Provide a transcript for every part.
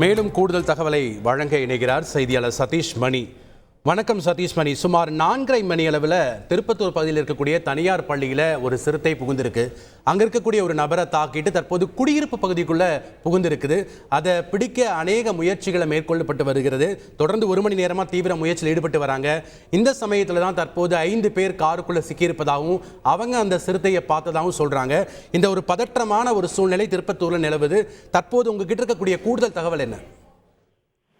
மேலும் கூடுதல் தகவலை வழங்க இணைகிறார் செய்தியாளர் சதீஷ் மணி. வணக்கம் சதீஷ் மணி. சுமார் 4:30 மணி அளவில் திருப்பத்தூர் பகுதியில் இருக்கக்கூடிய தனியார் பள்ளியில் ஒரு சிறுத்தை புகுந்திருக்கு. அங்கே இருக்கக்கூடிய ஒரு நபரை தாக்கிட்டு தற்போது குடியிருப்பு பகுதிக்குள்ளே புகுந்திருக்குது. அதை பிடிக்க அநேக முயற்சிகளை மேற்கொள்ளப்பட்டு வருகிறது. தொடர்ந்து 1 மணி நேரமாக தீவிர முயற்சியில் ஈடுபட்டு வராங்க. இந்த சமயத்தில் தான் தற்போது 5 பேர் காருக்குள்ளே சிக்கியிருப்பதாகவும் அவங்க அந்த சிறுத்தையை பார்த்ததாகவும் சொல்கிறாங்க. இந்த ஒரு பதற்றமான ஒரு சூழ்நிலை திருப்பத்தூரில் நிலவுது. தற்போது உங்ககிட்ட இருக்கக்கூடிய கூடுதல் தகவல் என்ன?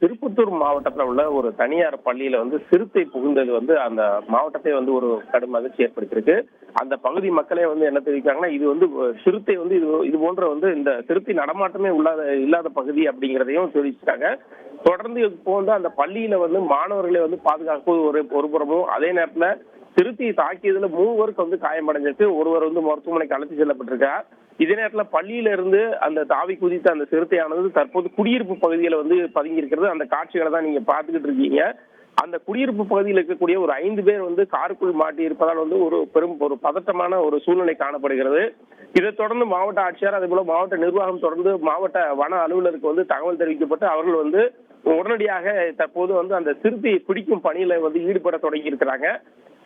திருப்பத்தூர் மாவட்டத்தில் உள்ள ஒரு தனியார் பள்ளியில சிறுத்தை புகுந்தது அந்த மாவட்டத்தை ஒரு கடும் அதிர்ச்சி ஏற்படுத்தியிருக்கு. அந்த பகுதி மக்களே என்ன தெரிவிக்காங்கன்னா, இது சிறுத்தை இது போன்ற இந்த சிறுத்தை நடமாட்டமே இல்லாத பகுதி அப்படிங்கிறதையும் தெரிவிச்சிருக்காங்க. தொடர்ந்து இப்போ அந்த பள்ளியில மாணவர்களை பாதுகாப்பு ஒரு புறமும், அதே நேரத்துல சிறுத்தையை தாக்கியதுல 3 பேருக்கு காயமடைஞ்சிருக்கு. ஒருவர் மருத்துவமனைக்கு அழைத்து செல்லப்பட்டிருக்கார். இதே நேரத்துல பள்ளியில இருந்து அந்த தாவி குதித்த அந்த சிறுத்தையானது தற்போது குடியிருப்பு பகுதியில பதுங்கி இருக்கிறது. அந்த காட்சிகளை தான் நீங்க பாத்துக்கிட்டு இருக்கீங்க. அந்த குடியிருப்பு பகுதியில் இருக்கக்கூடிய ஒரு 5 பேர் காருக்குள் மாட்டி இருப்பதால் ஒரு பதட்டமான ஒரு சூழ்நிலை காணப்படுகிறது. இதை தொடர்ந்து மாவட்ட ஆட்சியர், அதே போல மாவட்ட நிர்வாகம் தொடர்ந்து மாவட்ட வன அலுவலருக்கு தகவல் தெரிவிக்கப்பட்டு அவர்கள் உடனடியாக தற்போது அந்த சிறுத்தையை பிடிக்கும் பணியில ஈடுபட தொடங்கி இருக்கிறாங்க.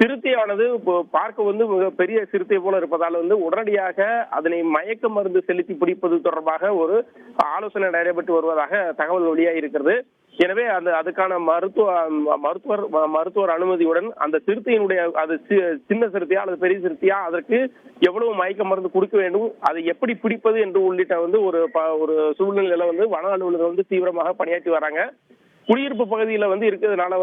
சிறுத்தையானது பார்க்க மிக பெரிய சிறுத்தை போல இருப்பதால் உடனடியாக அதனை மயக்க மருந்து செலுத்தி பிடிப்பது தொடர்பாக ஒரு ஆலோசனை நடைபெற்று வருவதாக தகவல் வெளியாகி இருக்கிறது. எனவே அதுக்கான மருத்துவர் அனுமதியுடன் அந்த சிறுத்தையினுடைய அது சின்ன சிறுத்தையா அல்லது பெரிய சிறுத்தையா, அதற்கு எவ்வளவு மயக்க மருந்து கொடுக்க வேண்டும், அதை எப்படி பிடிப்பது என்று உள்ளிட்ட ஒரு சூழ்நிலையில வன அலுவலர்கள் தீவிரமாக பணியாற்றி வராங்க. குடியிருப்பு பகுதியில இருக்கிறதுனால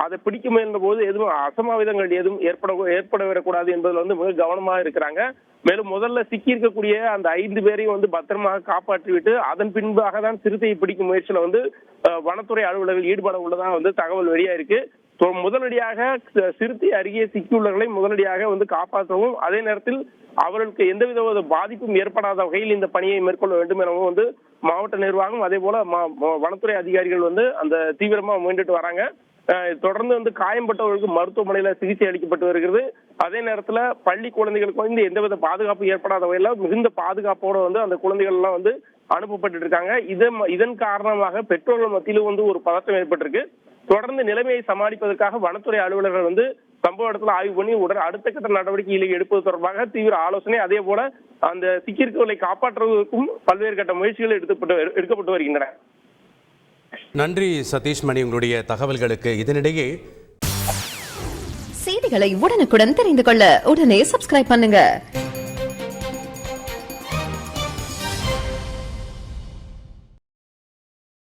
அதை பிடிக்க முயன்ற போது எதுவும் அசம்பாவிதங்கள் எதுவும் ஏற்படவிடக்கூடாது என்பதில் மிக கவனமாக இருக்கிறாங்க. மேலும் முதல்ல சிக்கி இருக்கக்கூடிய அந்த 5 பேரையும் பத்திரமாக காப்பாற்றிவிட்டு அதன் பின்பாக தான் சிறுத்தையை பிடிக்கும் முயற்சியில வனத்துறை அலுவலர்கள் ஈடுபட உள்ளதாக தகவல் வெளியா இருக்கு. முதலடியாக சிறுத்தை அருகே சிக்கியுள்ளவர்களை முதலடியாக காப்பாற்றவும், அதே நேரத்தில் அவர்களுக்கு எந்தவித பாதிப்பும் ஏற்படாத வகையில் இந்த பணியை மேற்கொள்ள வேண்டும் எனவும் மாவட்ட நிர்வாகம், அதே போல வனத்துறை அதிகாரிகள் அந்த தீவிரமா முயன்றுட்டு வராங்க. தொடர்ந்து காயம்பட்டவர்களுக்கு மருத்துவமனையில சிகிச்சை அளிக்கப்பட்டு வருகிறது. அதே நேரத்துல பள்ளி குழந்தைகளுக்கு எந்தவித பாதுகாப்பு ஏற்படாத வகையில மிகுந்த பாதுகாப்போட அந்த குழந்தைகள் எல்லாம் அனுப்பப்பட்டு இருக்காங்க. இதன் காரணமாக பெற்றோர்கள் மத்தியிலும் ஒரு பதட்டம் ஏற்பட்டிருக்கு. தொடர்ந்து நிலைமையை சமாளிப்பதற்காக வனத்துறை அலுவலர்கள் சம்பவ இடத்துல ஆய்வு பண்ணி அடுத்த கட்ட நடவடிக்கைகளை எடுப்பது தொடர்பாக தீவிர ஆலோசனை, அதே போல அந்த சிக்கியிருக்கவர்களை காப்பாற்றுவதற்கும் பல்வேறு கட்ட முயற்சிகள் எடுக்கப்பட்டு வருகின்றன. நன்றி சதீஷ் மணி, உங்களுடைய தகவல்களுக்கு. இதனிடையே செய்திகளை உடனுக்குடன் தெரிந்து கொள்ள உடனே சப்ஸ்கிரைப் பண்ணுங்க.